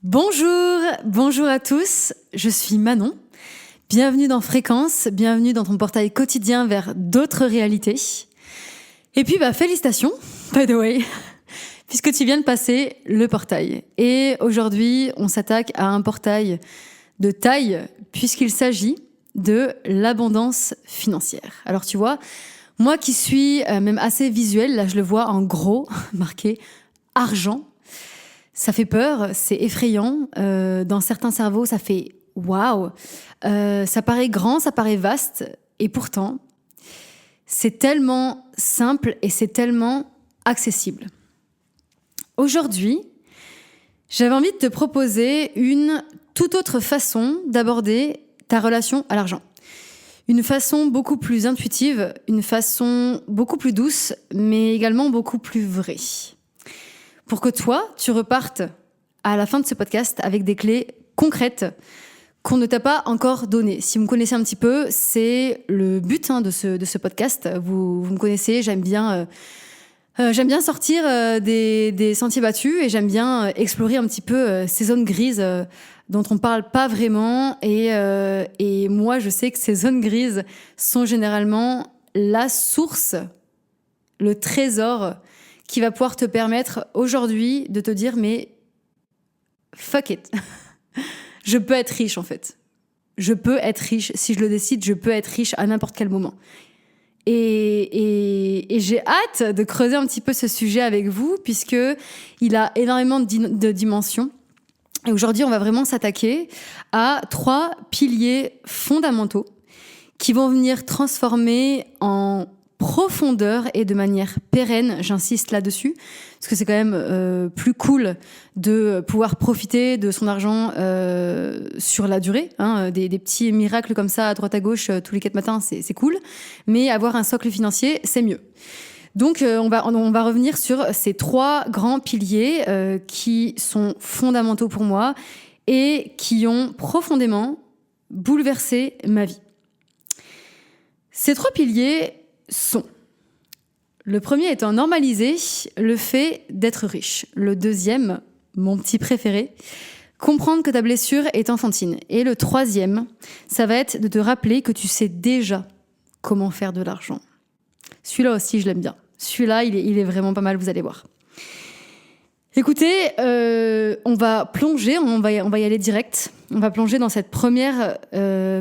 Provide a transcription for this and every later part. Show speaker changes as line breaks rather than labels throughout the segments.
Bonjour à tous, je suis Manon. Bienvenue dans Fréquence, bienvenue dans ton portail quotidien vers d'autres réalités. Et puis félicitations, by the way, puisque tu viens de passer le portail. Et aujourd'hui, on s'attaque à un portail de taille, puisqu'il s'agit de l'abondance financière. Alors tu vois, moi qui suis même assez visuelle, là je le vois en gros, marqué argent. Ça fait peur, c'est effrayant. Dans certains cerveaux, ça fait waouh. Ça paraît grand, ça paraît vaste. Et pourtant, c'est tellement simple et c'est tellement accessible. Aujourd'hui, j'avais envie de te proposer une toute autre façon d'aborder ta relation à l'argent. Une façon beaucoup plus intuitive, une façon beaucoup plus douce, mais également beaucoup plus vraie. Pour que toi, tu repartes à la fin de ce podcast avec des clés concrètes qu'on ne t'a pas encore données. Si vous me connaissez un petit peu, c'est le but de ce podcast. Vous me connaissez, j'aime bien sortir des sentiers battus et j'aime bien explorer un petit peu ces zones grises dont on parle pas vraiment. Et moi, je sais que ces zones grises sont généralement la source, le trésor qui va pouvoir te permettre aujourd'hui de te dire mais fuck it. Je peux être riche en fait. Je peux être riche. Si je le décide, je peux être riche à n'importe quel moment. Et j'ai hâte de creuser un petit peu ce sujet avec vous puisque il a énormément de dimensions. Et aujourd'hui, on va vraiment s'attaquer à 3 piliers fondamentaux qui vont venir transformer en profondeur et de manière pérenne, j'insiste là-dessus, parce que c'est quand même plus cool de pouvoir profiter de son argent sur la durée. Des petits miracles comme ça à droite à gauche tous les 4 matins, c'est cool, mais avoir un socle financier, c'est mieux. Donc on va revenir sur ces 3 grands piliers qui sont fondamentaux pour moi et qui ont profondément bouleversé ma vie. Ces 3 piliers sont: le premier étant normaliser le fait d'être riche. Le deuxième, mon petit préféré, comprendre que ta blessure est enfantine. Et le troisième, ça va être de te rappeler que tu sais déjà comment faire de l'argent. Celui-là aussi, je l'aime bien. Celui-là, il est vraiment pas mal, vous allez voir. Écoutez, on va plonger, on va y aller direct. On va plonger dans cette première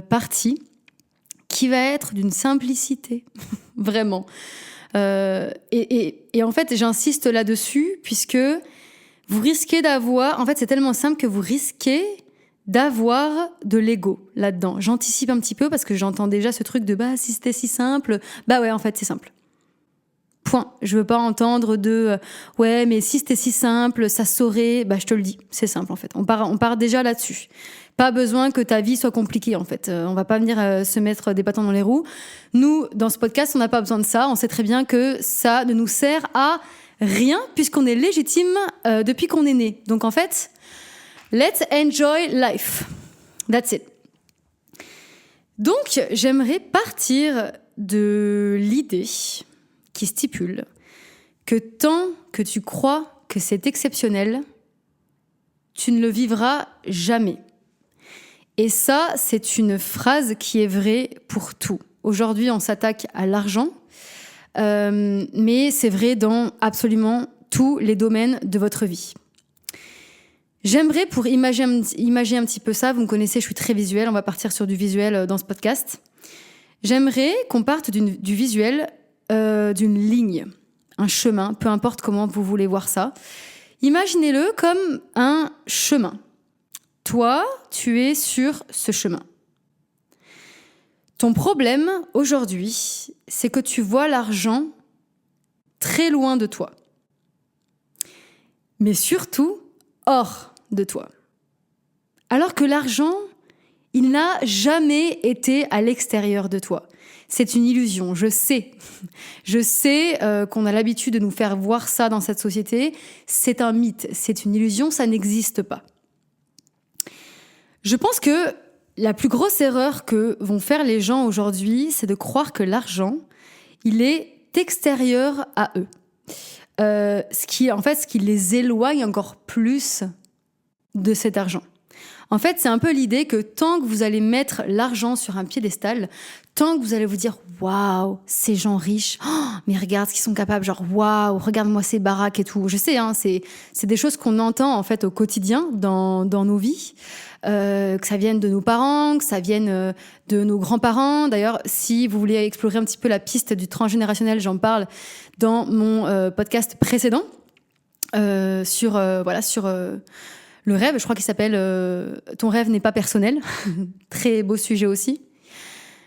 partie qui va être d'une simplicité, vraiment. Et en fait, j'insiste là-dessus, puisque vous risquez d'avoir... En fait, c'est tellement simple que vous risquez d'avoir de l'ego là-dedans. J'anticipe un petit peu, parce que j'entends déjà ce truc de « si c'était si simple », ouais, en fait, c'est simple. Point. Je veux pas entendre de « ouais, mais si c'était si simple, ça saurait », je te le dis, c'est simple en fait. On part déjà là-dessus. Pas besoin que ta vie soit compliquée en fait. On va pas venir se mettre des bâtons dans les roues. Nous, dans ce podcast, on n'a pas besoin de ça. On sait très bien que ça ne nous sert à rien puisqu'on est légitime depuis qu'on est né. Donc en fait, let's enjoy life. That's it. Donc, j'aimerais partir de l'idée qui stipule que tant que tu crois que c'est exceptionnel, tu ne le vivras jamais. Et ça, c'est une phrase qui est vraie pour tout. Aujourd'hui, on s'attaque à l'argent, mais c'est vrai dans absolument tous les domaines de votre vie. J'aimerais, pour imaginer un petit peu ça, vous me connaissez, je suis très visuelle, on va partir sur du visuel dans ce podcast. J'aimerais qu'on parte du visuel d'une ligne, un chemin, peu importe comment vous voulez voir ça. Imaginez-le comme un chemin. Toi, tu es sur ce chemin. Ton problème aujourd'hui, c'est que tu vois l'argent très loin de toi. Mais surtout, hors de toi. Alors que l'argent, il n'a jamais été à l'extérieur de toi. C'est une illusion, je sais. Je sais qu'on a l'habitude de nous faire voir ça dans cette société. C'est un mythe, c'est une illusion, ça n'existe pas. Je pense que la plus grosse erreur que vont faire les gens aujourd'hui, c'est de croire que l'argent, il est extérieur à eux. Ce qui les éloigne encore plus de cet argent. En fait, c'est un peu l'idée que tant que vous allez mettre l'argent sur un piédestal, tant que vous allez vous dire « Waouh, ces gens riches, mais regarde ce qu'ils sont capables, genre waouh, regarde-moi ces baraques et tout. » Je sais, c'est des choses qu'on entend en fait au quotidien dans nos vies, que ça vienne de nos parents, que ça vienne de nos grands-parents. D'ailleurs, si vous voulez explorer un petit peu la piste du transgénérationnel, j'en parle dans mon podcast précédent sur le rêve, je crois qu'il s'appelle « Ton rêve n'est pas personnel ». Très beau sujet aussi.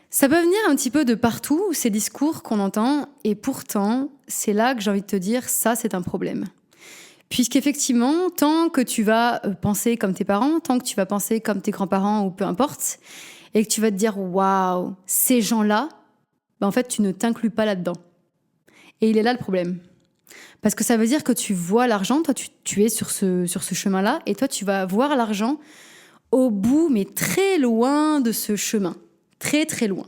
Ça peut venir un petit peu de partout, ces discours qu'on entend, et pourtant, c'est là que j'ai envie de te dire, ça, c'est un problème. Puisqu'effectivement, tant que tu vas penser comme tes parents, tant que tu vas penser comme tes grands-parents, ou peu importe, et que tu vas te dire « Waouh, ces gens-là », en fait, tu ne t'inclus pas là-dedans. Et il est là le problème. Parce que ça veut dire que tu vois l'argent, toi tu es sur ce chemin-là, et toi tu vas voir l'argent au bout, mais très loin de ce chemin. Très très loin.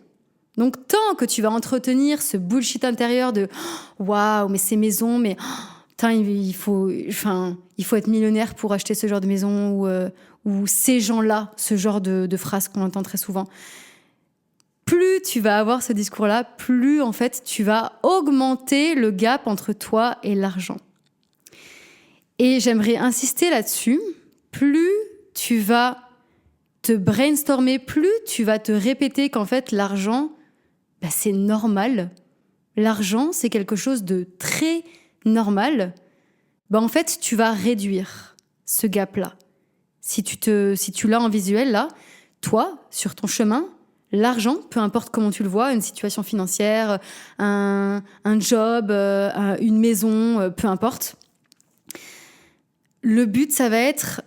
Donc tant que tu vas entretenir ce bullshit intérieur de « Waouh, mais ces maisons, mais il faut être millionnaire pour acheter ce genre de maison » ou ces gens-là, ce genre de phrases qu'on entend très souvent. Plus tu vas avoir ce discours-là, plus en fait tu vas augmenter le gap entre toi et l'argent. Et j'aimerais insister là-dessus, plus tu vas te brainstormer, plus tu vas te répéter qu'en fait l'argent, c'est normal. L'argent, c'est quelque chose de très normal. En fait, tu vas réduire ce gap-là. Si tu l'as en visuel là, toi, sur ton chemin, l'argent, peu importe comment tu le vois, une situation financière, un job, une maison, peu importe. Le but, ça va être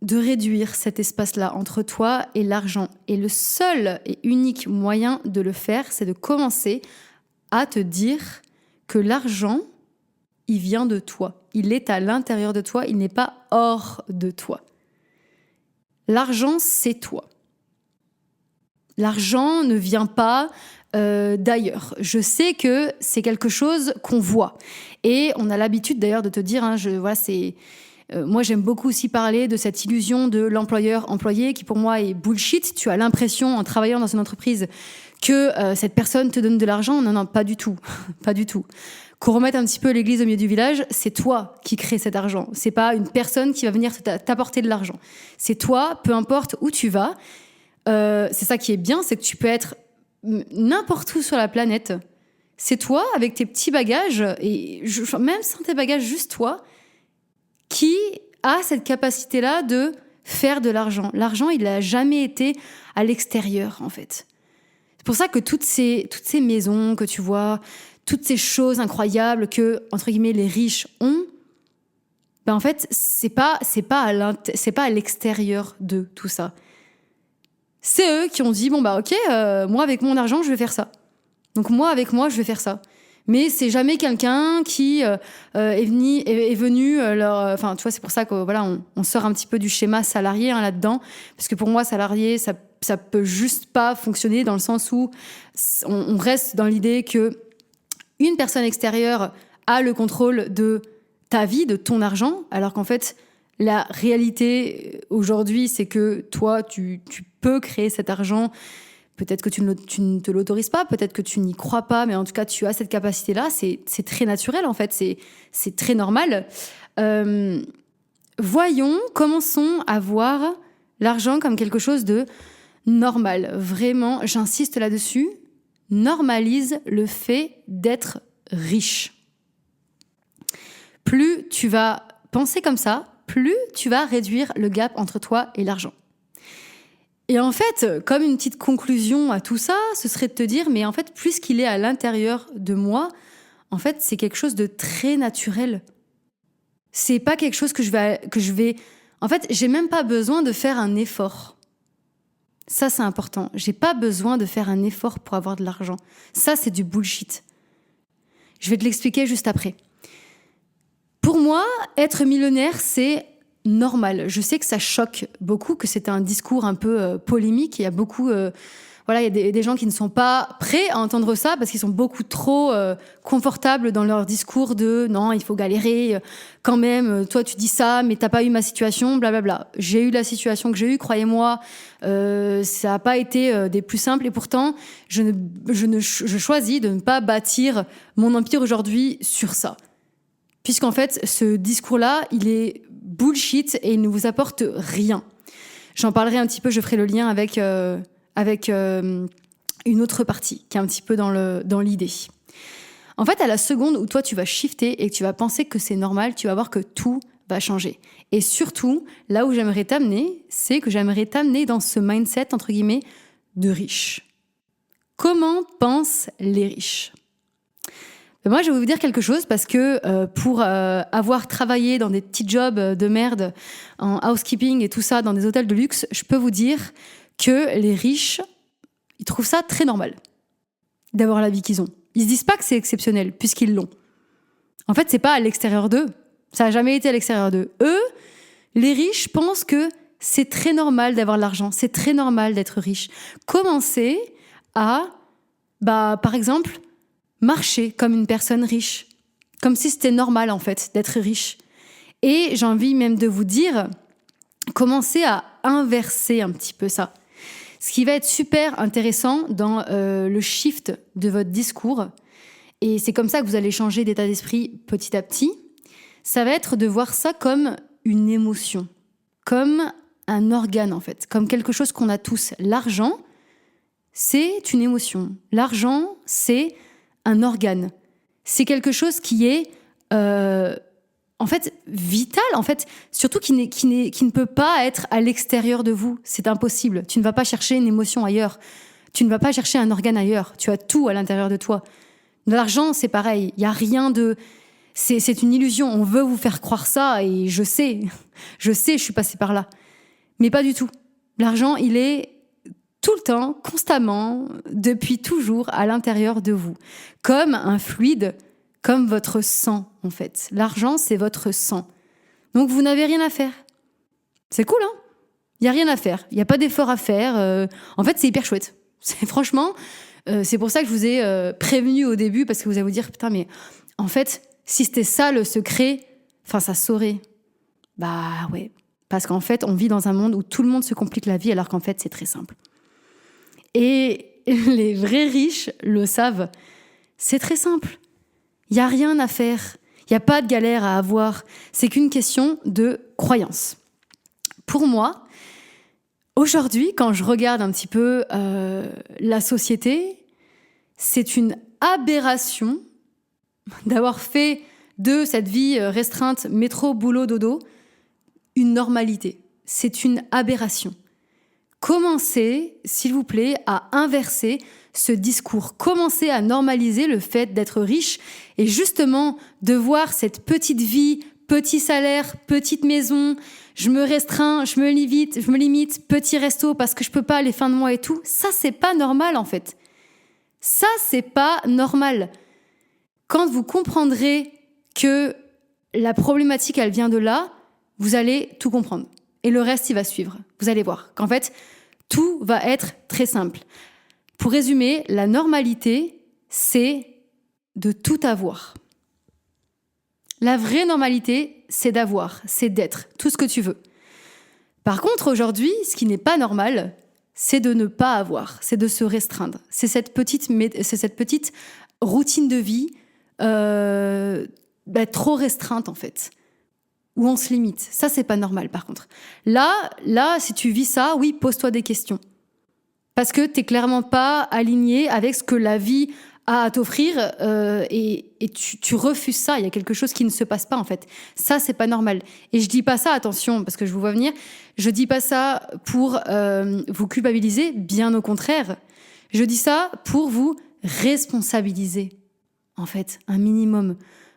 de réduire cet espace-là entre toi et l'argent. Et le seul et unique moyen de le faire, c'est de commencer à te dire que l'argent, il vient de toi. Il est à l'intérieur de toi, il n'est pas hors de toi. L'argent, c'est toi. L'argent ne vient pas d'ailleurs. Je sais que c'est quelque chose qu'on voit. Et on a l'habitude d'ailleurs de te dire, moi j'aime beaucoup aussi parler de cette illusion de l'employeur-employé qui pour moi est bullshit. Tu as l'impression en travaillant dans une entreprise que cette personne te donne de l'argent. Non, pas du tout. Pas du tout. Qu'on remette un petit peu l'église au milieu du village, c'est toi qui crée cet argent. C'est pas une personne qui va venir t'apporter de l'argent. C'est toi, peu importe où tu vas. C'est ça qui est bien, c'est que tu peux être n'importe où sur la planète. C'est toi, avec tes petits bagages, et même sans tes bagages, juste toi, qui a cette capacité-là de faire de l'argent. L'argent, il n'a jamais été à l'extérieur, en fait. C'est pour ça que toutes ces maisons que tu vois, toutes ces choses incroyables que, entre guillemets, les riches ont, en fait, c'est pas à l'extérieur de tout ça. C'est eux qui ont dit, ok, moi avec mon argent, je vais faire ça. Donc moi, avec moi, je vais faire ça. Mais c'est jamais quelqu'un qui est venu leur... tu vois, c'est pour ça que on sort un petit peu du schéma salarié là-dedans. Parce que pour moi, salarié, ça peut juste pas fonctionner dans le sens où on reste dans l'idée que une personne extérieure a le contrôle de ta vie, de ton argent, alors qu'en fait, la réalité aujourd'hui, c'est que toi, tu peux créer cet argent. Peut-être que tu ne te l'autorises pas, peut-être que tu n'y crois pas, mais en tout cas, tu as cette capacité-là. C'est très naturel, en fait. C'est très normal. Commençons à voir l'argent comme quelque chose de normal. Vraiment, j'insiste là-dessus. Normalise le fait d'être riche. Plus tu vas penser comme ça, plus tu vas réduire le gap entre toi et l'argent. Et en fait, comme une petite conclusion à tout ça, ce serait de te dire, mais en fait, plus qu'il est à l'intérieur de moi, en fait, c'est quelque chose de très naturel. C'est pas quelque chose que je vais... En fait, j'ai même pas besoin de faire un effort. Ça, c'est important. J'ai pas besoin de faire un effort pour avoir de l'argent. Ça, c'est du bullshit. Je vais te l'expliquer juste après. Pour moi, être millionnaire, c'est normal. Je sais que ça choque beaucoup, que c'est un discours un peu polémique. Il y a beaucoup voilà, il y a des gens qui ne sont pas prêts à entendre ça parce qu'ils sont beaucoup trop confortables dans leur discours de non, il faut galérer quand même. Toi, tu dis ça, mais t'as pas eu ma situation, blablabla. J'ai eu la situation que j'ai eue, croyez-moi, ça n'a pas été des plus simples. Et pourtant, je choisis de ne pas bâtir mon empire aujourd'hui sur ça. Puisqu'en fait, ce discours-là, il est bullshit et il ne vous apporte rien. J'en parlerai un petit peu, je ferai le lien avec une autre partie qui est un petit peu dans l'idée. En fait, à la seconde où toi, tu vas shifter et que tu vas penser que c'est normal, tu vas voir que tout va changer. Et surtout, là où j'aimerais t'amener, c'est que j'aimerais t'amener dans ce mindset, entre guillemets, de riche. Comment pensent les riches ? Moi, je vais vous dire quelque chose parce que pour avoir travaillé dans des petits jobs de merde en housekeeping et tout ça, dans des hôtels de luxe, je peux vous dire que les riches, ils trouvent ça très normal d'avoir la vie qu'ils ont. Ils se disent pas que c'est exceptionnel puisqu'ils l'ont. En fait, c'est pas à l'extérieur d'eux. Ça a jamais été à l'extérieur d'eux. Eux, les riches pensent que c'est très normal d'avoir de l'argent. C'est très normal d'être riche. Commencez à, par exemple, marcher comme une personne riche, comme si c'était normal en fait d'être riche. Et j'ai envie même de vous dire, commencez à inverser un petit peu ça. Ce qui va être super intéressant dans le shift de votre discours, et c'est comme ça que vous allez changer d'état d'esprit petit à petit, ça va être de voir ça comme une émotion, comme un organe en fait, comme quelque chose qu'on a tous. L'argent, c'est une émotion. L'argent, c'est un organe. C'est quelque chose qui est en fait vital, en fait, surtout qui ne peut pas être à l'extérieur de vous. C'est impossible. Tu ne vas pas chercher une émotion ailleurs. Tu ne vas pas chercher un organe ailleurs. Tu as tout à l'intérieur de toi. L'argent, c'est pareil. Il n'y a rien de... C'est une illusion. On veut vous faire croire ça et je sais, je suis passée par là. Mais pas du tout. L'argent, il est tout le temps, constamment, depuis toujours, à l'intérieur de vous. Comme un fluide, comme votre sang, en fait. L'argent, c'est votre sang. Donc, vous n'avez rien à faire. C'est cool, hein ? Il n'y a rien à faire. Il n'y a pas d'effort à faire. En fait, c'est hyper chouette. Franchement, c'est pour ça que je vous ai prévenu au début, parce que vous allez vous dire, putain, mais en fait, si c'était ça le secret, enfin, ça saurait. Bah ouais. Parce qu'en fait, on vit dans un monde où tout le monde se complique la vie, alors qu'en fait, c'est très simple. Et les vrais riches le savent. C'est très simple. Il n'y a rien à faire. Il n'y a pas de galère à avoir. C'est qu'une question de croyance. Pour moi, aujourd'hui, quand je regarde un petit peu la société, c'est une aberration d'avoir fait de cette vie restreinte, métro, boulot, dodo, une normalité. C'est une aberration. Commencez, s'il vous plaît, à inverser ce discours. Commencez à normaliser le fait d'être riche et justement de voir cette petite vie, petit salaire, petite maison, je me restreins, je me limite, petit resto parce que je peux pas les fins de mois et tout. Ça, c'est pas normal en fait. Ça, c'est pas normal. Quand vous comprendrez que la problématique, elle vient de là, vous allez tout comprendre. Et le reste, il va suivre. Vous allez voir qu'en fait, tout va être très simple. Pour résumer, la normalité, c'est de tout avoir. La vraie normalité, c'est d'avoir, c'est d'être, tout ce que tu veux. Par contre, aujourd'hui, ce qui n'est pas normal, c'est de ne pas avoir, c'est de se restreindre. C'est cette petite routine de vie trop restreinte, en fait. Où on se limite. Ça, c'est pas normal, par contre. Là, si tu vis ça, oui, pose-toi des questions. Parce que t'es clairement pas aligné avec ce que la vie a à t'offrir et tu refuses ça. Il y a quelque chose qui ne se passe pas, en fait. Ça, c'est pas normal. Et je dis pas ça, attention, parce que je vous vois venir, je dis pas ça pour vous culpabiliser, bien au contraire. Je dis ça pour vous responsabiliser, en fait, un minimum.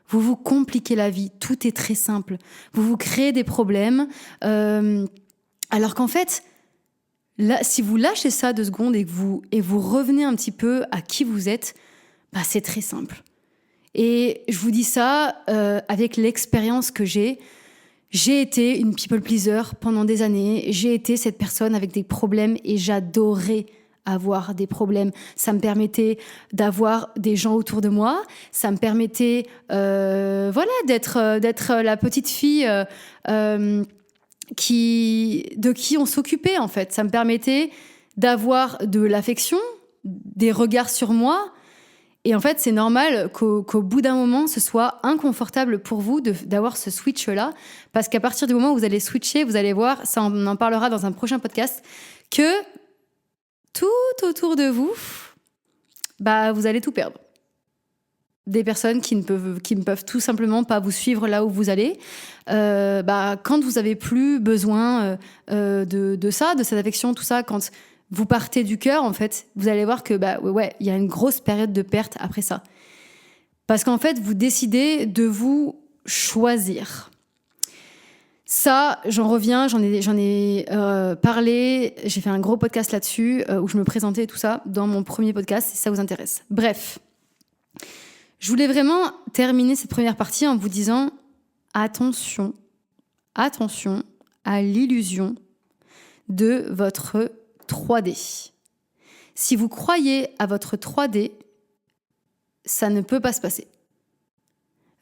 Vous vous compliquez la vie, tout est très simple. Vous vous créez des problèmes, alors qu'en fait, là, si vous lâchez ça 2 secondes et vous revenez un petit peu à qui vous êtes, c'est très simple. Et je vous dis ça avec l'expérience que j'ai. J'ai été une people pleaser pendant des années. J'ai été cette personne avec des problèmes et j'adorais avoir des problèmes. Ça me permettait d'avoir des gens autour de moi. Ça me permettait d'être la petite fille de qui on s'occupait, en fait. Ça me permettait d'avoir de l'affection, des regards sur moi. Et en fait, c'est normal qu'au bout d'un moment, ce soit inconfortable pour vous d'avoir ce switch-là. Parce qu'à partir du moment où vous allez switcher, vous allez voir, ça on en parlera dans un prochain podcast, que tout autour de vous, vous allez tout perdre. Des personnes qui ne peuvent tout simplement pas vous suivre là où vous allez. Quand vous avez plus besoin de ça, de cette affection, tout ça, quand vous partez du cœur, en fait, vous allez voir que il y a une grosse période de perte après ça. Parce qu'en fait, vous décidez de vous choisir. Ça, j'en ai parlé, j'ai fait un gros podcast là-dessus, où je me présentais et tout ça, dans mon premier podcast, si ça vous intéresse. Bref, je voulais vraiment terminer cette première partie en vous disant attention à l'illusion de votre 3D. Si vous croyez à votre 3D, ça ne peut pas se passer.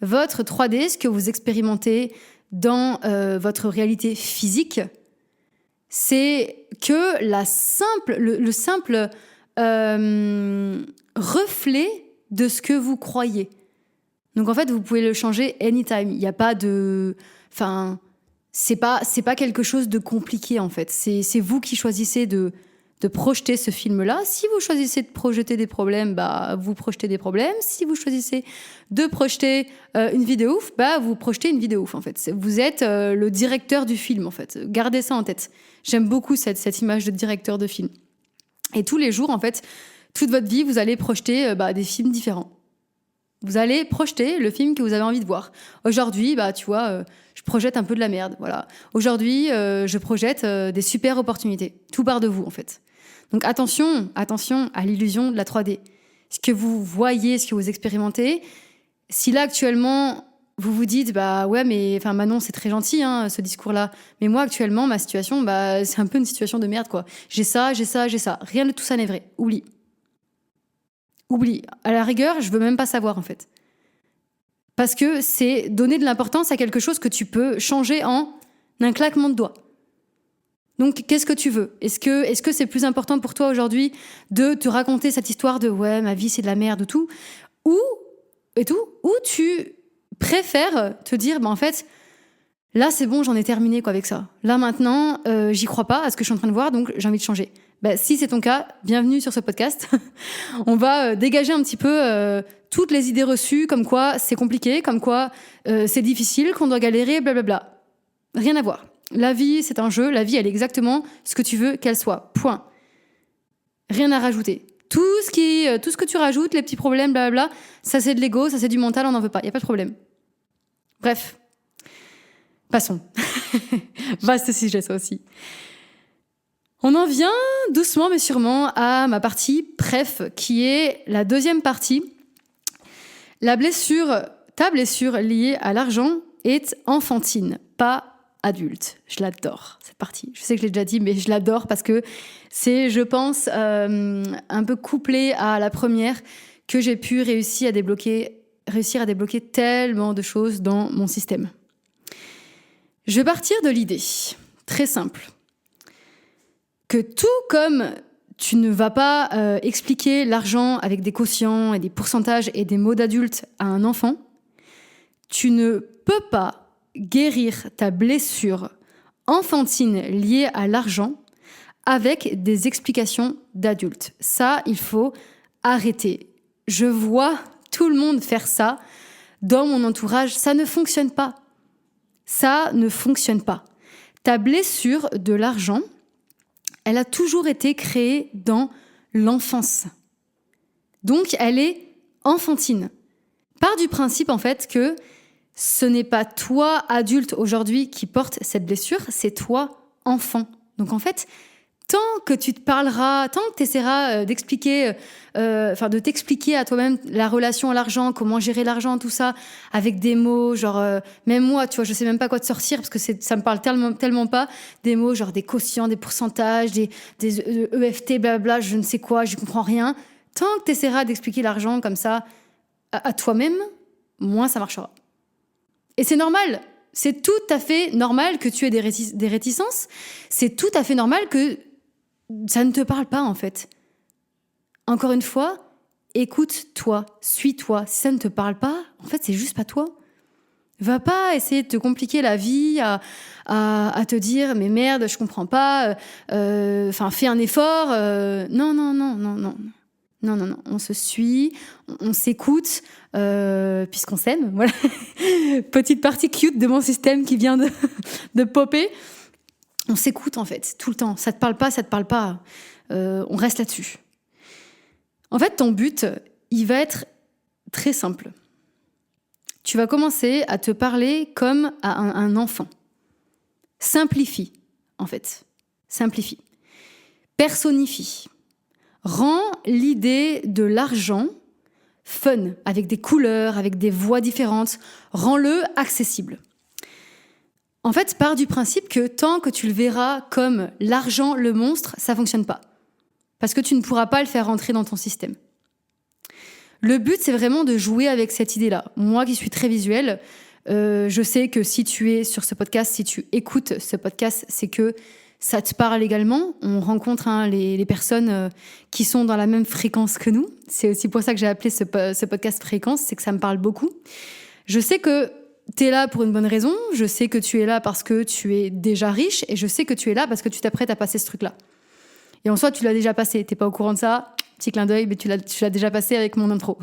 Votre 3D, ce que vous expérimentez dans votre réalité physique, c'est que le simple reflet de ce que vous croyez. Donc en fait, vous pouvez le changer anytime. Il n'y a pas de... c'est pas quelque chose de compliqué, en fait. C'est vous qui choisissez de projeter ce film-là. Si vous choisissez de projeter des problèmes, vous projetez des problèmes. Si vous choisissez de projeter une vidéo ouf, vous projetez une vidéo ouf, en fait. Vous êtes le directeur du film, en fait. Gardez ça en tête. J'aime beaucoup cette image de directeur de film. Et tous les jours, en fait, toute votre vie, vous allez projeter des films différents. Vous allez projeter le film que vous avez envie de voir. Aujourd'hui, je projette un peu de la merde, voilà. Aujourd'hui, je projette des super opportunités. Tout part de vous, en fait. Donc attention à l'illusion de la 3D. Ce que vous voyez, ce que vous expérimentez, si là, actuellement, vous vous dites, Manon, c'est très gentil, hein, ce discours-là. Mais moi, actuellement, ma situation, c'est un peu une situation de merde, quoi. J'ai ça. Rien de tout ça n'est vrai. Oublie. À la rigueur, je veux même pas savoir, en fait. Parce que c'est donner de l'importance à quelque chose que tu peux changer en un claquement de doigts. Donc, qu'est-ce que tu veux ? Est-ce que c'est plus important pour toi aujourd'hui de te raconter cette histoire de « ouais, ma vie, c'est de la merde » tout, ou tu préfères te dire « en fait, là, c'est bon, j'en ai terminé avec ça. Là, maintenant, j'y crois pas à ce que je suis en train de voir, donc j'ai envie de changer. » Si c'est ton cas, bienvenue sur ce podcast. On va dégager un petit peu toutes les idées reçues, comme quoi c'est compliqué, comme quoi c'est difficile, qu'on doit galérer, blablabla. Rien à voir. La vie, c'est un jeu. La vie, elle est exactement ce que tu veux qu'elle soit. Point. Rien à rajouter. Tout ce que tu rajoutes, les petits problèmes, blablabla, ça c'est de l'ego, ça c'est du mental, on n'en veut pas. Il n'y a pas de problème. Bref. Passons. Vaste sujet, ça aussi. On en vient doucement mais sûrement à ma partie préf, qui est la deuxième partie. Ta blessure liée à l'argent est enfantine, pas adulte. Je l'adore, cette partie. Je sais que je l'ai déjà dit, mais je l'adore parce que c'est, je pense, un peu couplé à la première que j'ai pu réussir à débloquer tellement de choses dans mon système. Je vais partir de l'idée, très simple, que tout comme tu ne vas pas expliquer l'argent avec des quotients et des pourcentages et des mots d'adulte à un enfant, tu ne peux pas guérir ta blessure enfantine liée à l'argent avec des explications d'adulte. Ça, il faut arrêter. Je vois tout le monde faire ça dans mon entourage. Ça ne fonctionne pas. Ça ne fonctionne pas. Ta blessure de l'argent, elle a toujours été créée dans l'enfance. Donc, elle est enfantine. Part du principe, en fait, que ce n'est pas toi, adulte, aujourd'hui, qui porte cette blessure, c'est toi, enfant. Donc, en fait, Tant que tu te parleras, tant que tu essaieras d'expliquer, de t'expliquer à toi-même la relation à l'argent, comment gérer l'argent, tout ça, avec des mots, genre, même moi, tu vois, je sais même pas quoi te sortir parce que ça me parle tellement pas, des mots genre des quotients, des pourcentages, des EFT, blabla, je ne sais quoi, je comprends rien. Tant que tu essaieras d'expliquer l'argent comme ça à toi-même, moins ça marchera. Et c'est normal. C'est tout à fait normal que tu aies des réticences. C'est tout à fait normal que ça ne te parle pas, en fait. Encore une fois, écoute-toi, suis-toi. Si ça ne te parle pas, en fait, c'est juste pas toi. Va pas essayer de te compliquer la vie à te dire « mais merde, je comprends pas, fais un effort. » Non. Non. On se suit, on s'écoute, puisqu'on s'aime. Voilà. Petite partie cute de mon système qui vient de popper. On s'écoute, en fait, tout le temps. Ça te parle pas. On reste là-dessus. En fait, ton but, il va être très simple. Tu vas commencer à te parler comme à un enfant. Simplifie, en fait. Simplifie. Personnifie. Rends l'idée de l'argent fun, avec des couleurs, avec des voix différentes. Rends-le accessible. En fait, pars du principe que tant que tu le verras comme l'argent, le monstre, ça ne fonctionne pas. Parce que tu ne pourras pas le faire rentrer dans ton système. Le but, c'est vraiment de jouer avec cette idée-là. Moi qui suis très visuelle, je sais que si tu es sur ce podcast, si tu écoutes ce podcast, c'est que ça te parle également. On rencontre les personnes qui sont dans la même fréquence que nous. C'est aussi pour ça que j'ai appelé ce podcast Fréquence, c'est que ça me parle beaucoup. Je sais que t'es là pour une bonne raison, je sais que tu es là parce que tu es déjà riche, et je sais que tu es là parce que tu t'apprêtes à passer ce truc-là. Et en soi, tu l'as déjà passé, t'es pas au courant de ça, petit clin d'œil, mais tu l'as déjà passé avec mon intro.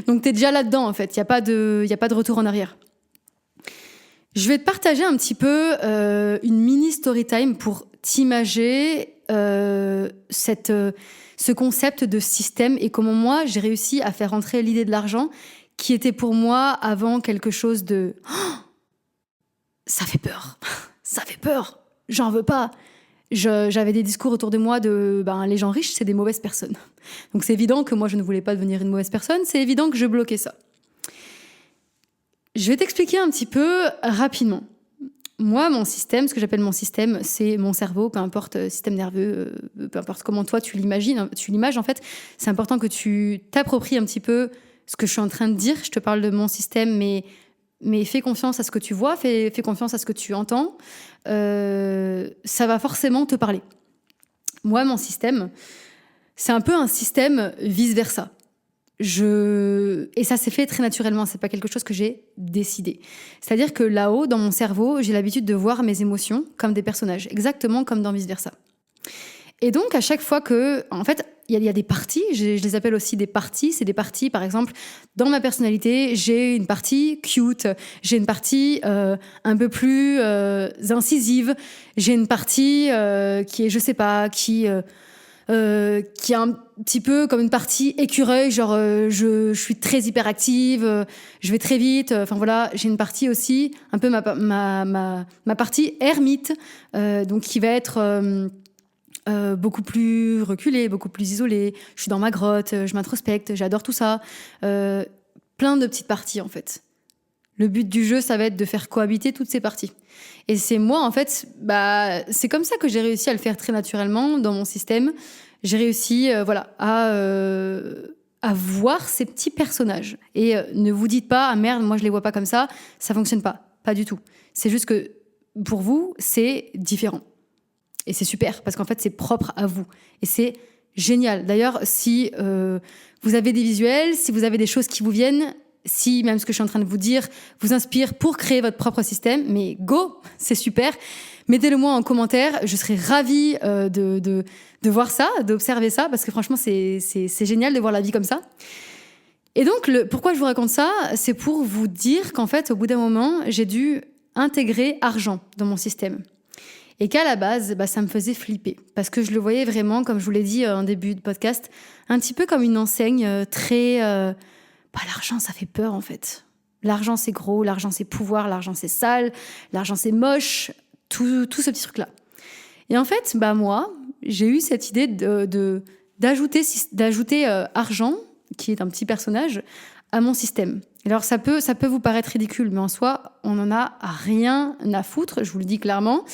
Donc t'es déjà là-dedans, en fait, il n'y a pas de retour en arrière. Je vais te partager un petit peu une mini story time pour t'imager ce concept de système et comment moi, j'ai réussi à faire rentrer l'idée de l'argent qui était pour moi avant quelque chose de oh, ça fait peur, j'en veux pas. J'avais des discours autour de moi de les gens riches, c'est des mauvaises personnes. Donc c'est évident que moi, je ne voulais pas devenir une mauvaise personne, c'est évident que je bloquais ça. Je vais t'expliquer un petit peu rapidement. Moi, mon système, ce que j'appelle mon système, c'est mon cerveau, peu importe système nerveux, peu importe comment toi tu l'images en fait. C'est important que tu t'appropries un petit peu ce que je suis en train de dire. Je te parle de mon système, mais fais confiance à ce que tu vois, fais confiance à ce que tu entends. Ça va forcément te parler. Moi, mon système, c'est un peu un système vice-versa. Et ça s'est fait très naturellement, c'est pas quelque chose que j'ai décidé. C'est-à-dire que là-haut, dans mon cerveau, j'ai l'habitude de voir mes émotions comme des personnages, exactement comme dans vice-versa. Et donc, à chaque fois que, en fait, il y a des parties, je les appelle aussi des parties. C'est des parties, par exemple, dans ma personnalité, j'ai une partie cute, j'ai une partie un peu plus incisive, j'ai une partie qui est, je sais pas, qui est un petit peu comme une partie écureuil, genre je suis très hyperactive, je vais très vite. Enfin voilà, j'ai une partie aussi, un peu ma partie ermite, donc qui va être beaucoup plus reculée, beaucoup plus isolée. Je suis dans ma grotte, je m'introspecte, j'adore tout ça. Plein de petites parties en fait. Le but du jeu, ça va être de faire cohabiter toutes ces parties. Et c'est moi, en fait, c'est comme ça que j'ai réussi à le faire très naturellement dans mon système. J'ai réussi à voir ces petits personnages. Et ne vous dites pas, ah merde, moi je les vois pas comme ça fonctionne pas. Pas du tout. C'est juste que pour vous, c'est différent. Et c'est super, parce qu'en fait, c'est propre à vous. Et c'est génial. D'ailleurs, si vous avez des visuels, si vous avez des choses qui vous viennent, si même ce que je suis en train de vous dire vous inspire pour créer votre propre système, mais go, c'est super. Mettez-le moi en commentaire, je serais ravie de voir ça, d'observer ça, parce que franchement, c'est génial de voir la vie comme ça. Et donc, pourquoi je vous raconte ça, c'est pour vous dire qu'en fait, au bout d'un moment, j'ai dû intégrer argent dans mon système. Et qu'à la base, ça me faisait flipper. Parce que je le voyais vraiment, comme je vous l'ai dit en début de podcast, un petit peu comme une enseigne très... l'argent, ça fait peur en fait. L'argent, c'est gros, l'argent, c'est pouvoir, l'argent, c'est sale, l'argent, c'est moche, tout ce petit truc-là. Et en fait, moi, j'ai eu cette idée d'ajouter argent, qui est un petit personnage, à mon système. Alors ça peut vous paraître ridicule, mais en soi, on n'en a rien à foutre, je vous le dis clairement,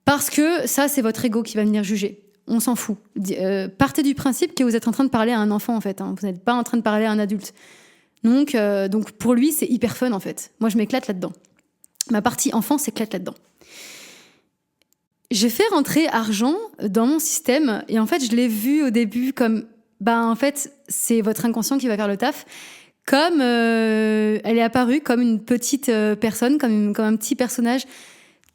parce que ça, c'est votre ego qui va venir juger. On s'en fout. Partez du principe que vous êtes en train de parler à un enfant, en fait. Hein. Vous n'êtes pas en train de parler à un adulte. Donc pour lui, c'est hyper fun, en fait. Moi, je m'éclate là-dedans. Ma partie enfant s'éclate là-dedans. J'ai fait rentrer argent dans mon système, et en fait, je l'ai vu au début comme... en fait, c'est votre inconscient qui va faire le taf. Comme elle est apparue comme une petite personne, comme un petit personnage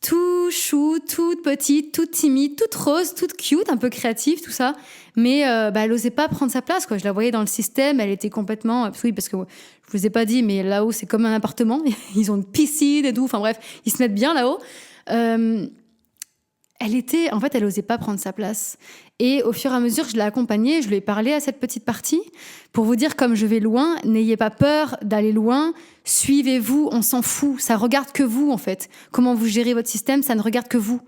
tout chou, toute petite, toute timide, toute rose, toute cute, un peu créative, tout ça. Mais elle osait pas prendre sa place, quoi. Je la voyais dans le système, elle était complètement... Oui, parce que je vous ai pas dit, mais là-haut, c'est comme un appartement. Ils ont une piscine et tout. Enfin bref, ils se mettent bien là-haut. Elle osait pas prendre sa place. Et au fur et à mesure, je l'ai accompagnée, je lui ai parlé à cette petite partie pour vous dire, comme je vais loin, n'ayez pas peur d'aller loin, suivez-vous, on s'en fout, ça regarde que vous, en fait. Comment vous gérez votre système, ça ne regarde que vous.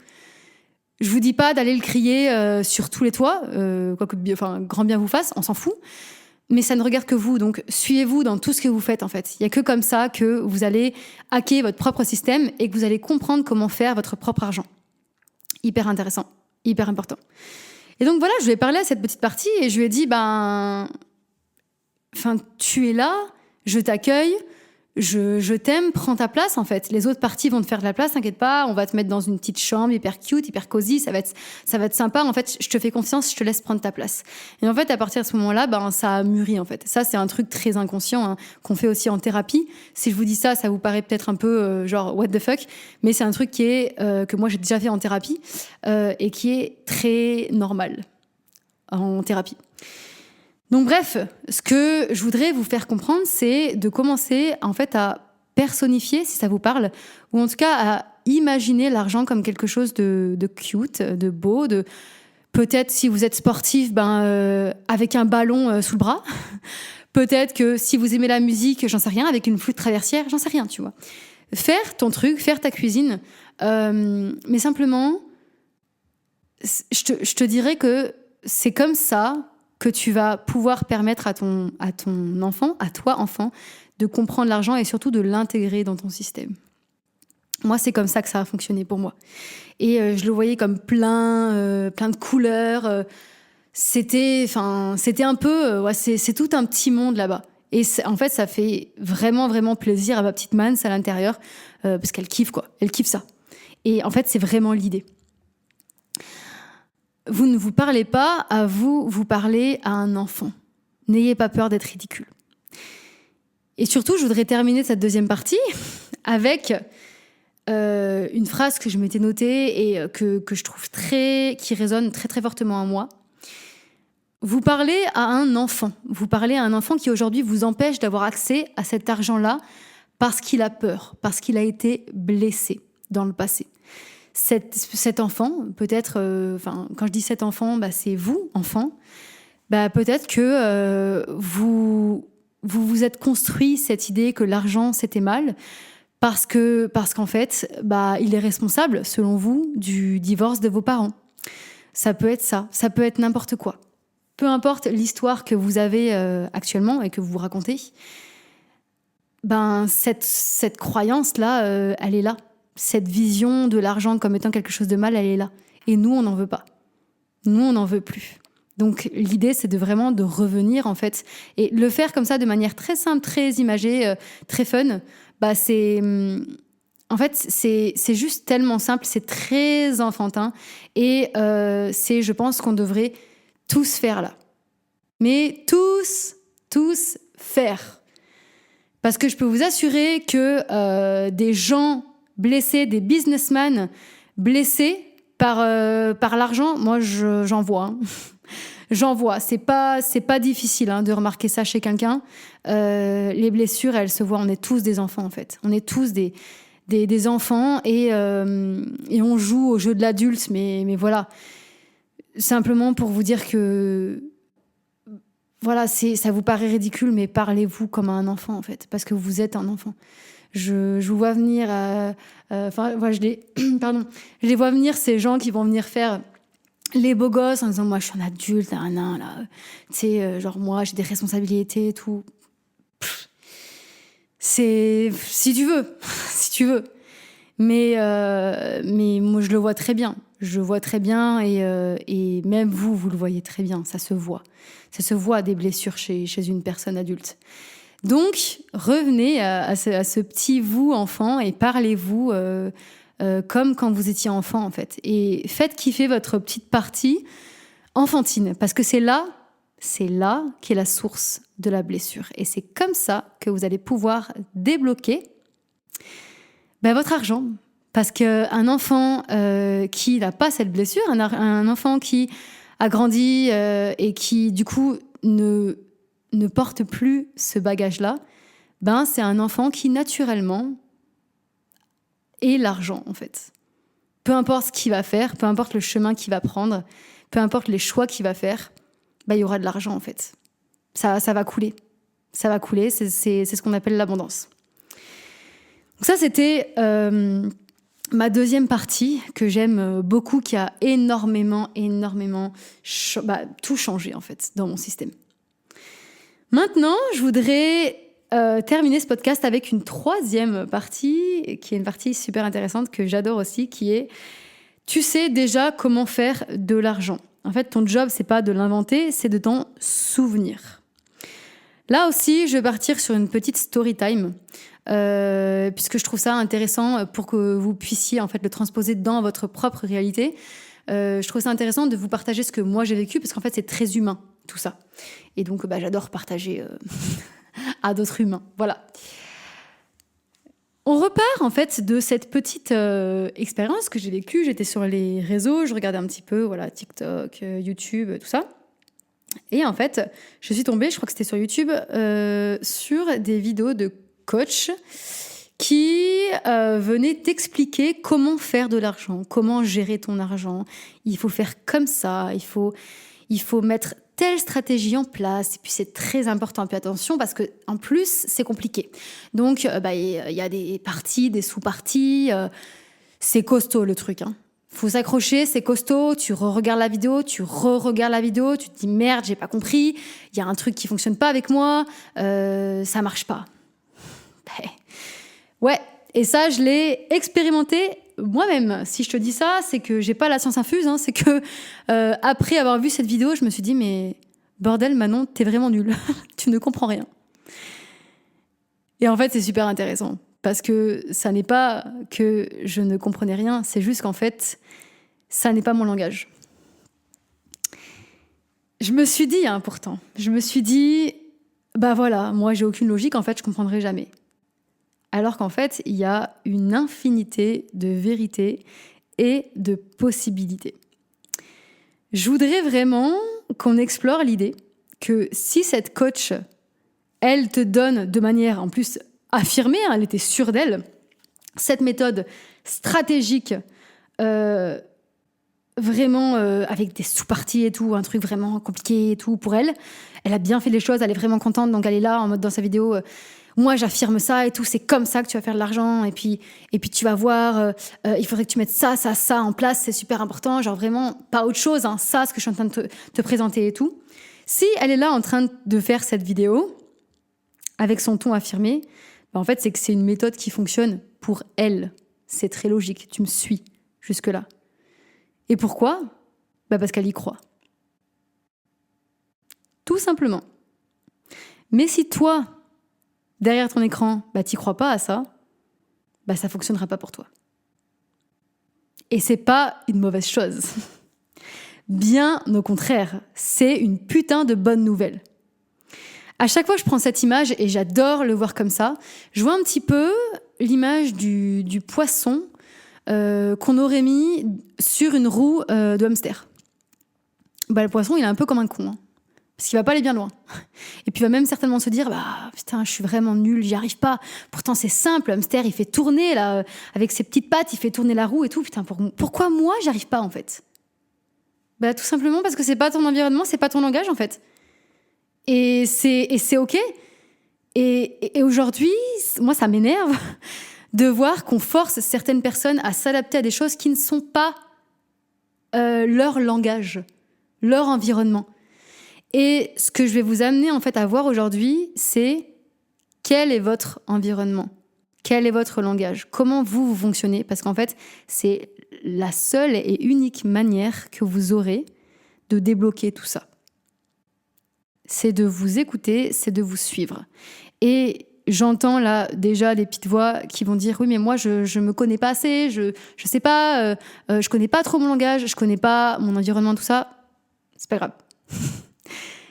Je vous dis pas d'aller le crier sur tous les toits, grand bien vous fasse, on s'en fout. Mais ça ne regarde que vous, donc suivez-vous dans tout ce que vous faites, en fait. Il y a que comme ça que vous allez hacker votre propre système et que vous allez comprendre comment faire votre propre argent. Hyper intéressant, hyper important. Et donc voilà, je lui ai parlé à cette petite partie et je lui ai dit, tu es là, je t'accueille, je t'aime, prends ta place en fait. Les autres parties vont te faire de la place, t'inquiète pas, on va te mettre dans une petite chambre hyper cute, hyper cosy, ça va être sympa. En fait, je te fais confiance, je te laisse prendre ta place. Et en fait, à partir de ce moment-là, ça a mûri en fait. Ça, c'est un truc très inconscient hein, qu'on fait aussi en thérapie. Si je vous dis ça, ça vous paraît peut-être un peu genre what the fuck, mais c'est un truc qui est que moi j'ai déjà fait en thérapie et qui est très normal en thérapie. Donc bref, ce que je voudrais vous faire comprendre, c'est de commencer en fait à personnifier, si ça vous parle, ou en tout cas à imaginer l'argent comme quelque chose de cute, de beau, de peut-être si vous êtes sportif, avec un ballon sous le bras. Peut-être que si vous aimez la musique, j'en sais rien, avec une flûte traversière, j'en sais rien, tu vois. Faire ton truc, faire ta cuisine, mais simplement, je te dirais que c'est comme ça que tu vas pouvoir permettre à ton enfant, à toi enfant, de comprendre l'argent et surtout de l'intégrer dans ton système. Moi, c'est comme ça que ça a fonctionné pour moi. Et je le voyais comme plein de couleurs. C'était un peu... c'est tout un petit monde là-bas. Et en fait, ça fait vraiment, vraiment plaisir à ma petite Mans à l'intérieur parce qu'elle kiffe, quoi. Elle kiffe ça. Et en fait, c'est vraiment l'idée. Vous ne vous parlez pas à vous, vous parlez à un enfant. N'ayez pas peur d'être ridicule. Et surtout, je voudrais terminer cette deuxième partie avec une phrase que je m'étais notée et que je trouve qui résonne très très fortement en moi. Vous parlez à un enfant. Vous parlez à un enfant qui aujourd'hui vous empêche d'avoir accès à cet argent-là parce qu'il a peur, parce qu'il a été blessé dans le passé. Cet enfant, peut-être, quand je dis cet enfant, c'est vous, enfant, peut-être que vous êtes construit cette idée que l'argent, c'était mal, parce qu'en fait, il est responsable, selon vous, du divorce de vos parents. Ça peut être ça, ça peut être n'importe quoi. Peu importe l'histoire que vous avez actuellement et que vous vous racontez, cette croyance-là, elle est là. Cette vision de l'argent comme étant quelque chose de mal, elle est là. Et nous, on n'en veut pas. Nous, on n'en veut plus. Donc, l'idée, c'est vraiment de revenir, en fait. Et le faire comme ça, de manière très simple, très imagée, très fun, c'est juste tellement simple, c'est très enfantin. Et je pense qu'on devrait tous faire là. Mais tous faire. Parce que je peux vous assurer que des gens blessés, des businessmen blessés par l'argent, moi j'en vois. Hein. J'en vois. C'est pas difficile de remarquer ça chez quelqu'un. Les blessures, elles se voient. On est tous des enfants en fait. On est tous des enfants et on joue au jeu de l'adulte. Mais voilà. Simplement pour vous dire que voilà, ça vous paraît ridicule, mais parlez-vous comme à un enfant en fait, parce que vous êtes un enfant. Je vous vois venir, pardon, je les vois venir, ces gens qui vont venir faire les beaux gosses en disant moi je suis un adulte, là, tu sais, genre moi j'ai des responsabilités et tout. C'est si tu veux, si tu veux. Mais moi je le vois très bien. Je le vois très bien et même vous le voyez très bien. Ça se voit. Ça se voit des blessures chez une personne adulte. Donc, revenez à ce petit vous enfant et parlez-vous comme quand vous étiez enfant en fait. Et faites kiffer votre petite partie enfantine parce que c'est là qu'est la source de la blessure. Et c'est comme ça que vous allez pouvoir débloquer votre argent. Parce qu'un enfant qui n'a pas cette blessure, un enfant qui a grandi et qui du coup ne porte plus ce bagage-là, c'est un enfant qui naturellement est l'argent en fait. Peu importe ce qu'il va faire, peu importe le chemin qu'il va prendre, peu importe les choix qu'il va faire, il y aura de l'argent en fait. Ça va couler. Ça va couler, c'est ce qu'on appelle l'abondance. Donc ça, c'était ma deuxième partie que j'aime beaucoup, qui a énormément tout changé en fait dans mon système. Maintenant, je voudrais terminer ce podcast avec une troisième partie, qui est une partie super intéressante que j'adore aussi, qui est tu sais déjà comment faire de l'argent. En fait, ton job, c'est pas de l'inventer, c'est de t'en souvenir. Là aussi, je vais partir sur une petite story time, puisque je trouve ça intéressant pour que vous puissiez en fait le transposer dans votre propre réalité. Je trouve ça intéressant de vous partager ce que moi j'ai vécu, parce qu'en fait, c'est très humain, tout ça. Et donc, j'adore partager à d'autres humains. Voilà. On repart en fait de cette petite expérience que j'ai vécue. J'étais sur les réseaux, je regardais un petit peu, voilà, TikTok, YouTube, tout ça. Et en fait, je suis tombée, je crois que c'était sur YouTube, sur des vidéos de coachs qui venaient t'expliquer comment faire de l'argent, comment gérer ton argent. Il faut faire comme ça, il faut mettre telle stratégie en place, et puis c'est très important. Puis attention, parce que en plus, c'est compliqué. Donc, y a des parties, des sous-parties. C'est costaud, le truc. Faut s'accrocher, c'est costaud. Tu re-regardes la vidéo, tu te dis merde, j'ai pas compris. Il y a un truc qui fonctionne pas avec moi. Ça marche pas. Ouais, et ça, je l'ai expérimenté moi-même. Si je te dis ça, c'est que j'ai pas la science infuse. C'est que après avoir vu cette vidéo, je me suis dit mais bordel, Manon, t'es vraiment nulle. Tu ne comprends rien. Et en fait, c'est super intéressant parce que ça n'est pas que je ne comprenais rien, c'est juste qu'en fait, ça n'est pas mon langage. Je me suis dit, pourtant, voilà, moi j'ai aucune logique, en fait, je comprendrai jamais. Alors qu'en fait, il y a une infinité de vérités et de possibilités. Je voudrais vraiment qu'on explore l'idée que si cette coach, elle te donne de manière en plus affirmée, elle était sûre d'elle, cette méthode stratégique, vraiment avec des sous-parties et tout, un truc vraiment compliqué et tout pour elle, elle a bien fait les choses, elle est vraiment contente, donc elle est là en mode dans sa vidéo... moi, j'affirme ça et tout, c'est comme ça que tu vas faire de l'argent. Et puis tu vas voir, il faudrait que tu mettes ça en place, c'est super important. Genre vraiment, pas autre chose, ça, ce que je suis en train de te présenter et tout. Si elle est là en train de faire cette vidéo, avec son ton affirmé, en fait, c'est que c'est une méthode qui fonctionne pour elle. C'est très logique, tu me suis jusque-là. Et pourquoi ? Parce qu'elle y croit. Tout simplement. Mais si toi, derrière ton écran, t'y crois pas à ça, ça fonctionnera pas pour toi. Et c'est pas une mauvaise chose. Bien au contraire, c'est une putain de bonne nouvelle. À chaque fois, je prends cette image et j'adore le voir comme ça. Je vois un petit peu l'image du poisson qu'on aurait mis sur une roue de hamster. Le poisson, il est un peu comme un con, parce qu'il va pas aller bien loin. Et puis il va même certainement se dire putain, je suis vraiment nul, j'y arrive pas. Pourtant c'est simple, le hamster il fait tourner là avec ses petites pattes, il fait tourner la roue et tout. Putain, pourquoi moi j'y arrive pas en fait ? Tout simplement parce que c'est pas ton environnement, c'est pas ton langage en fait. Et c'est OK. Et aujourd'hui, moi, ça m'énerve de voir qu'on force certaines personnes à s'adapter à des choses qui ne sont pas leur langage, leur environnement. Et ce que je vais vous amener en fait à voir aujourd'hui, c'est quel est votre environnement, quel est votre langage, comment vous fonctionnez, parce qu'en fait, c'est la seule et unique manière que vous aurez de débloquer tout ça. C'est de vous écouter, c'est de vous suivre. Et j'entends là déjà des petites voix qui vont dire « Oui, mais moi, je me connais pas assez, je sais pas, je connais pas trop mon langage, je connais pas mon environnement, tout ça. » C'est pas grave.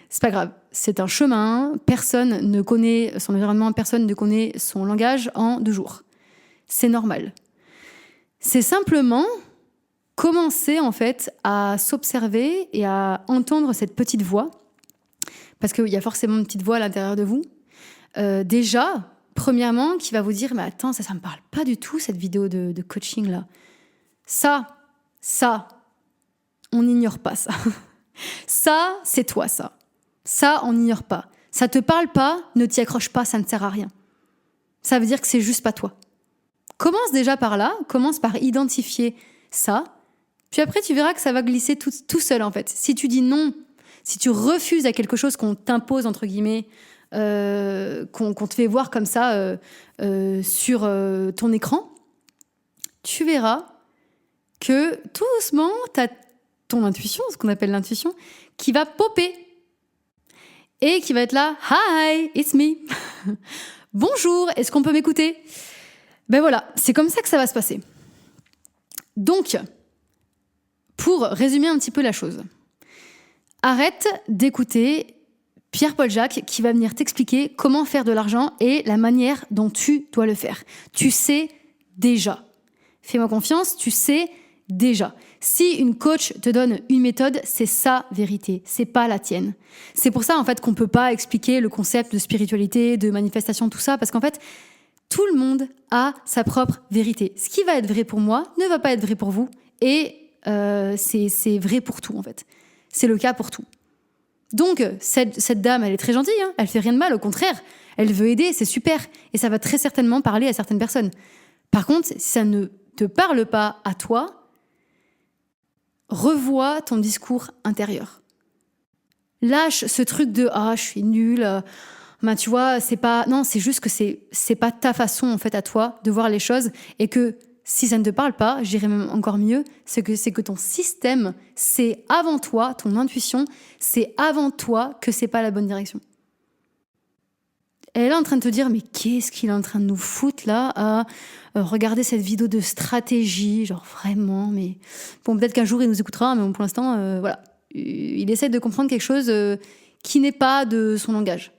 C'est pas grave. C'est un chemin. Personne ne connaît son environnement, personne ne connaît son langage en 2 jours. C'est normal. C'est simplement commencer en fait à s'observer et à entendre cette petite voix, parce qu'il y a forcément une petite voix à l'intérieur de vous. Déjà, premièrement, qui va vous dire « Mais attends, ça me parle pas du tout, cette vidéo de coaching là. Ça, on n'ignore pas ça. Ça, c'est toi, ça. Ça, on n'ignore pas. Ça te parle pas, ne t'y accroche pas, ça ne sert à rien. Ça veut dire que c'est juste pas toi. Commence déjà par là, commence par identifier ça, puis après tu verras que ça va glisser tout seul en fait. Si tu dis non, si tu refuses à quelque chose qu'on t'impose, entre guillemets, qu'on te fait voir comme ça sur ton écran, tu verras que tout doucement, tu as ton intuition, ce qu'on appelle l'intuition, qui va popper et qui va être là « Hi, it's me !» Bonjour, est-ce qu'on peut m'écouter ? Ben voilà, c'est comme ça que ça va se passer. Donc, pour résumer un petit peu la chose, arrête d'écouter Pierre-Paul Jacques qui va venir t'expliquer comment faire de l'argent et la manière dont tu dois le faire. Tu sais déjà. Fais-moi confiance, tu sais déjà. Si une coach te donne une méthode, c'est sa vérité, c'est pas la tienne. C'est pour ça en fait qu'on peut pas expliquer le concept de spiritualité, de manifestation, tout ça, parce qu'en fait, tout le monde a sa propre vérité. Ce qui va être vrai pour moi ne va pas être vrai pour vous, et c'est vrai pour tout en fait. C'est le cas pour tout. Donc cette dame, elle est très gentille, hein, elle fait rien de mal, au contraire, elle veut aider, c'est super, et ça va très certainement parler à certaines personnes. Par contre, si ça ne te parle pas à toi, revois ton discours intérieur. Lâche ce truc de « Ah, je suis nulle », ben, tu vois, c'est pas... Non, c'est juste que c'est pas ta façon, en fait, à toi, de voir les choses, et que si ça ne te parle pas, je dirais même encore mieux, c'est que ton système, c'est avant toi, ton intuition, c'est avant toi que c'est pas la bonne direction. Elle est là en train de te dire « Mais qu'est-ce qu'il est en train de nous foutre, là, à regarder cette vidéo de stratégie, genre vraiment, mais... » Bon, peut-être qu'un jour, il nous écoutera, mais bon, pour l'instant, voilà. Il essaie de comprendre quelque chose qui n'est pas de son langage.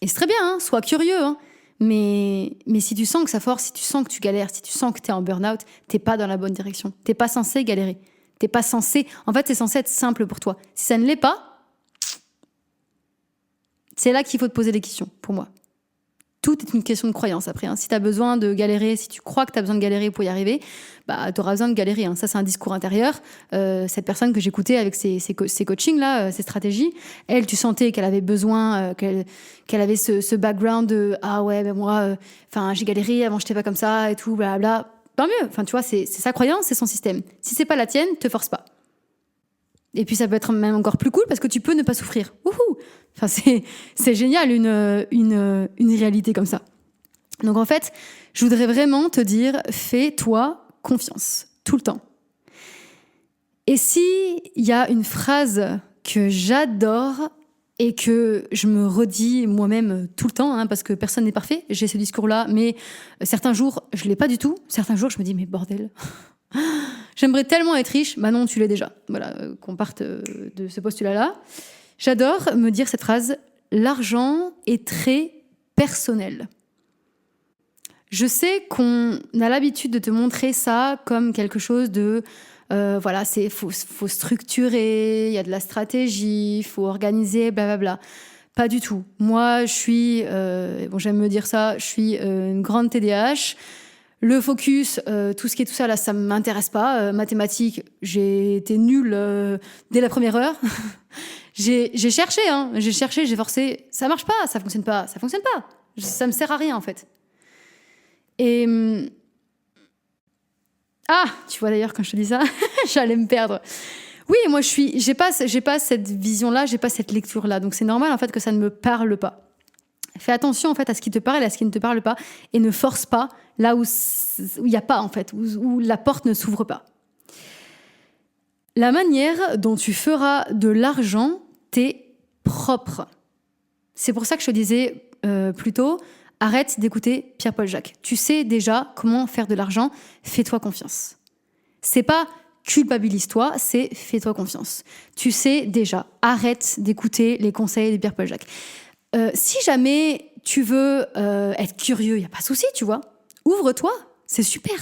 Et c'est très bien, hein, sois curieux, hein. Mais si tu sens que ça force, si tu sens que tu galères, si tu sens que t'es en burn-out, t'es pas dans la bonne direction. T'es pas censé galérer. T'es pas censé... En fait, c'est censé être simple pour toi. Si ça ne l'est pas, c'est là qu'il faut te poser des questions, pour moi. Tout est une question de croyance, après. Hein. Si t'as besoin de galérer, si tu crois que t'as besoin de galérer pour y arriver, bah, t'auras besoin de galérer. Hein. Ça, c'est un discours intérieur. Cette personne que j'écoutais avec ses coachings-là, ses stratégies, elle, tu sentais qu'elle avait besoin, qu'elle avait ce background de « Ah ouais, ben moi, j'ai galéré, avant, j'étais pas comme ça, et tout, blablabla. » Tant mieux. Enfin, tu vois, c'est sa croyance, c'est son système. Si c'est pas la tienne, te force pas. Et puis ça peut être même encore plus cool parce que tu peux ne pas souffrir. Wouhou! Enfin, c'est génial une réalité comme ça. Donc en fait, je voudrais vraiment te dire, fais-toi confiance, tout le temps. Et s'il y a une phrase que j'adore et que je me redis moi-même tout le temps, hein, parce que personne n'est parfait, j'ai ce discours-là, mais certains jours, je l'ai pas du tout. Certains jours, je me dis, mais bordel... J'aimerais tellement être riche. Bah non, tu l'es déjà. Voilà, qu'on parte de ce postulat-là. J'adore me dire cette phrase. L'argent est très personnel. Je sais qu'on a l'habitude de te montrer ça comme quelque chose de... voilà, faut structurer, il y a de la stratégie, il faut organiser, blablabla. Pas du tout. Moi, je suis... j'aime me dire ça, je suis une grande TDAH. Le focus, tout ce qui est tout ça, là, ça ne m'intéresse pas. Mathématiques, j'ai été nulle dès la première heure. J'ai cherché, j'ai forcé. Ça marche pas, ça fonctionne pas. Ça me sert à rien, en fait. Et... Ah, tu vois d'ailleurs, quand je te dis ça, j'allais me perdre. Oui, moi, j'ai pas cette vision-là, j'ai pas cette lecture-là. Donc, c'est normal, en fait, que ça ne me parle pas. Fais attention, en fait, à ce qui te parle et à ce qui ne te parle pas. Et ne force pas là où il n'y a pas, en fait, où la porte ne s'ouvre pas. La manière dont tu feras de l'argent t'est propre. C'est pour ça que je te disais plus tôt, arrête d'écouter Pierre-Paul Jacques. Tu sais déjà comment faire de l'argent, fais-toi confiance. C'est pas culpabilise-toi, c'est fais-toi confiance. Tu sais déjà, arrête d'écouter les conseils de Pierre-Paul Jacques. Si jamais tu veux être curieux, il n'y a pas de souci, tu vois. Ouvre-toi, c'est super.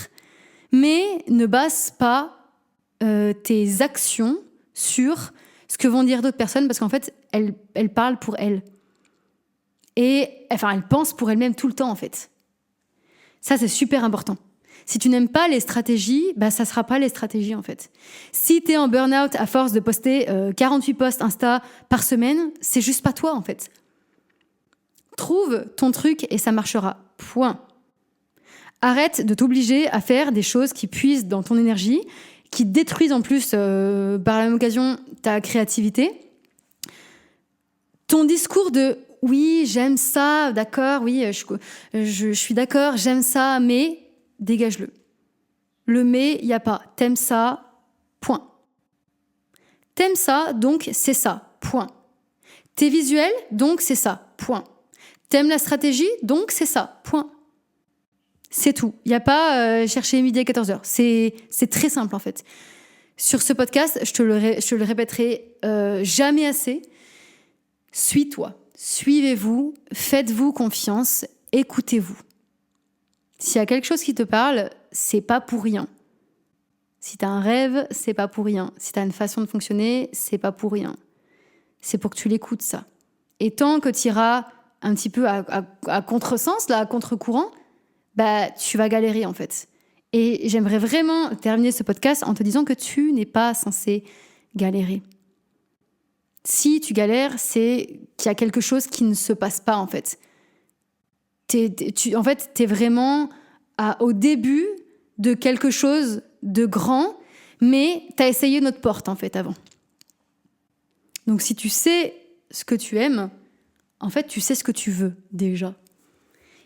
Mais ne base pas tes actions sur ce que vont dire d'autres personnes, parce qu'en fait, elles parlent pour elles. Et enfin, elles pensent pour elles-mêmes tout le temps, en fait. Ça, c'est super important. Si tu n'aimes pas les stratégies, bah, ça ne sera pas les stratégies, en fait. Si tu es en burn-out à force de poster 48 posts Insta par semaine, c'est juste pas toi, en fait. Trouve ton truc et ça marchera. Point. Arrête de t'obliger à faire des choses qui puisent dans ton énergie, qui détruisent en plus, par la même occasion, ta créativité. Ton discours de « oui, j'aime ça, d'accord, oui, je suis d'accord, j'aime ça, mais… » dégage-le. Le « mais », il n'y a pas. T'aimes ça, point. T'aimes ça, donc c'est ça, point. T'es visuel, donc c'est ça, point. T'aimes la stratégie, donc c'est ça, point. C'est tout. Il n'y a pas chercher midi à 14h. C'est très simple, en fait. Sur ce podcast, je te le répéterai jamais assez. Suis-toi. Suivez-vous. Faites-vous confiance. Écoutez-vous. S'il y a quelque chose qui te parle, c'est pas pour rien. Si tu as un rêve, c'est pas pour rien. Si tu as une façon de fonctionner, c'est pas pour rien. C'est pour que tu l'écoutes, ça. Et tant que tu iras un petit peu à contresens, là, à contre-courant, bah, tu vas galérer, en fait. Et j'aimerais vraiment terminer ce podcast en te disant que tu n'es pas censé galérer. Si tu galères, c'est qu'il y a quelque chose qui ne se passe pas, en fait. En fait, t'es vraiment au début de quelque chose de grand, mais t'as essayé notre porte, en fait, avant. Donc, si tu sais ce que tu aimes, en fait, tu sais ce que tu veux, déjà.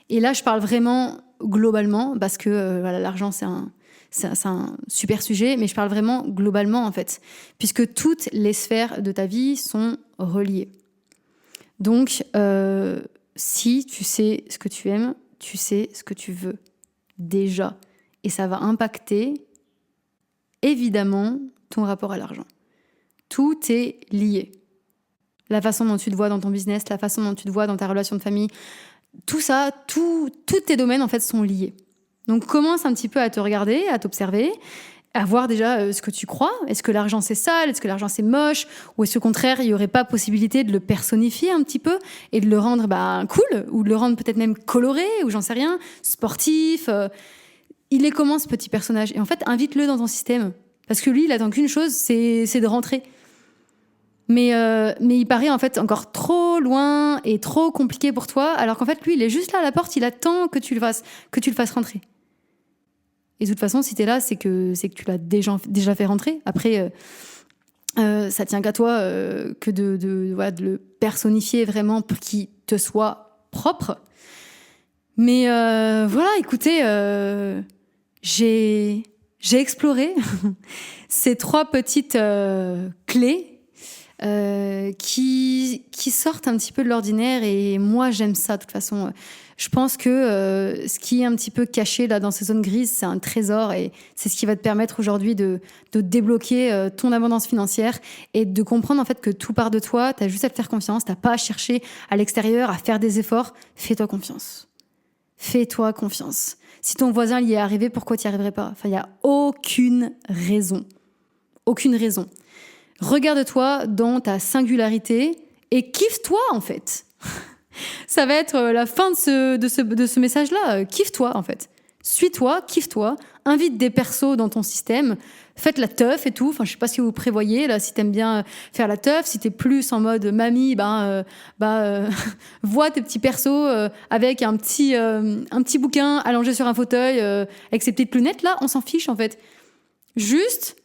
Et là, je parle vraiment globalement, parce que voilà, l'argent, c'est un super sujet, mais je parle vraiment globalement, en fait, puisque toutes les sphères de ta vie sont reliées. Donc, si tu sais ce que tu aimes, tu sais ce que tu veux, déjà. Et ça va impacter, évidemment, ton rapport à l'argent. Tout est lié. La façon dont tu te vois dans ton business, la façon dont tu te vois dans ta relation de famille, tout ça, tous tes domaines, en fait, sont liés. Donc, commence un petit peu à te regarder, à t'observer, à voir déjà ce que tu crois. Est-ce que l'argent, c'est sale? Est-ce que l'argent, c'est moche? Ou est-ce qu'au contraire, il n'y aurait pas possibilité de le personnifier un petit peu et de le rendre cool? Ou de le rendre peut-être même coloré, ou j'en sais rien, sportif. Il est comment, ce petit personnage? Et en fait, invite-le dans ton système. Parce que lui, il attend qu'une chose, c'est de rentrer. Mais il paraît en fait encore trop loin et trop compliqué pour toi, alors qu'en fait, lui, il est juste là à la porte, il attend que tu le fasses rentrer. Et de toute façon, si t'es là, c'est que tu l'as déjà fait rentrer. Après, ça tient qu'à toi que de le personnifier vraiment pour qu'il te soit propre. Mais voilà, écoutez, j'ai exploré ces 3 petites clés qui sortent un petit peu de l'ordinaire, et moi j'aime ça de toute façon. Je pense que ce qui est un petit peu caché là dans ces zones grises, c'est un trésor, et c'est ce qui va te permettre aujourd'hui de débloquer ton abondance financière et de comprendre en fait que tout part de toi. T'as juste à te faire confiance, t'as pas à chercher à l'extérieur, à faire des efforts. Fais-toi confiance. Fais-toi confiance. Si ton voisin y est arrivé, pourquoi tu n'y arriverais pas? Enfin, il n'y a aucune raison. Aucune raison. Regarde-toi dans ta singularité et kiffe-toi, en fait. Ça va être la fin de ce message-là. Kiffe-toi, en fait. Suis-toi, kiffe-toi, invite des persos dans ton système, faites la teuf et tout. Enfin, je sais pas ce que vous prévoyez là. Si t'aimes bien faire la teuf, si t'es plus en mode mamie, vois tes petits persos avec un petit bouquin allongé sur un fauteuil avec ses petites lunettes là. On s'en fiche en fait. Juste,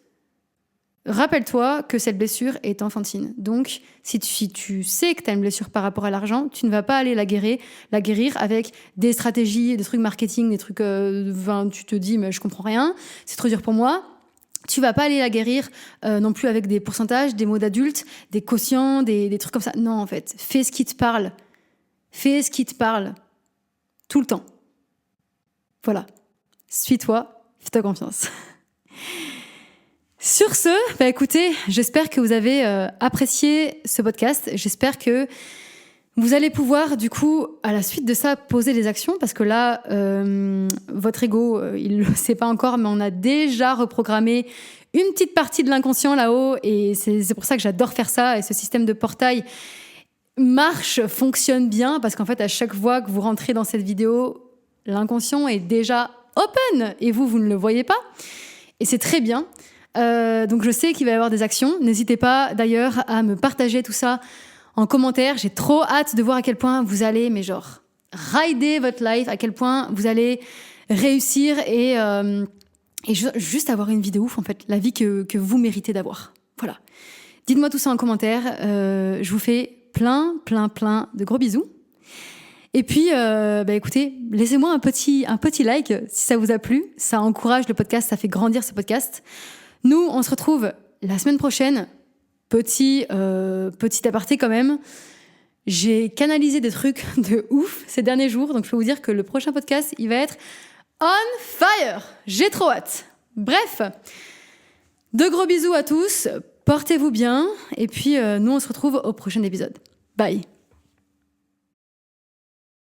rappelle-toi que cette blessure est enfantine. Donc, si tu sais que tu as une blessure par rapport à l'argent, tu ne vas pas aller la guérir avec des stratégies, des trucs marketing, des trucs... tu te dis, mais je comprends rien, c'est trop dur pour moi. Tu vas pas aller la guérir non plus avec des pourcentages, des mots d'adultes, des quotients, des trucs comme ça. Non, en fait, fais ce qui te parle. Fais ce qui te parle. Tout le temps. Voilà. Suis-toi, fais-toi confiance. Sur ce, écoutez, j'espère que vous avez apprécié ce podcast. J'espère que vous allez pouvoir, du coup, à la suite de ça, poser des actions. Parce que là, votre ego, il ne le sait pas encore, mais on a déjà reprogrammé une petite partie de l'inconscient là-haut. Et c'est pour ça que j'adore faire ça. Et ce système de portail fonctionne bien. Parce qu'en fait, à chaque fois que vous rentrez dans cette vidéo, l'inconscient est déjà open. Et vous ne le voyez pas. Et c'est très bien. Donc je sais qu'il va y avoir des actions. N'hésitez pas d'ailleurs à me partager tout ça en commentaire. J'ai trop hâte de voir à quel point vous allez, rider votre life, à quel point vous allez réussir et juste avoir une vie de ouf en fait, la vie que vous méritez d'avoir. Voilà. Dites-moi tout ça en commentaire. Je vous fais plein de gros bisous. Et puis, écoutez, laissez-moi un petit like si ça vous a plu. Ça encourage le podcast, ça fait grandir ce podcast. Nous, on se retrouve la semaine prochaine. Petit aparté quand même. J'ai canalisé des trucs de ouf ces derniers jours. Donc, je peux vous dire que le prochain podcast, il va être on fire. J'ai trop hâte. Bref, de gros bisous à tous. Portez-vous bien. Et puis, nous, on se retrouve au prochain épisode. Bye.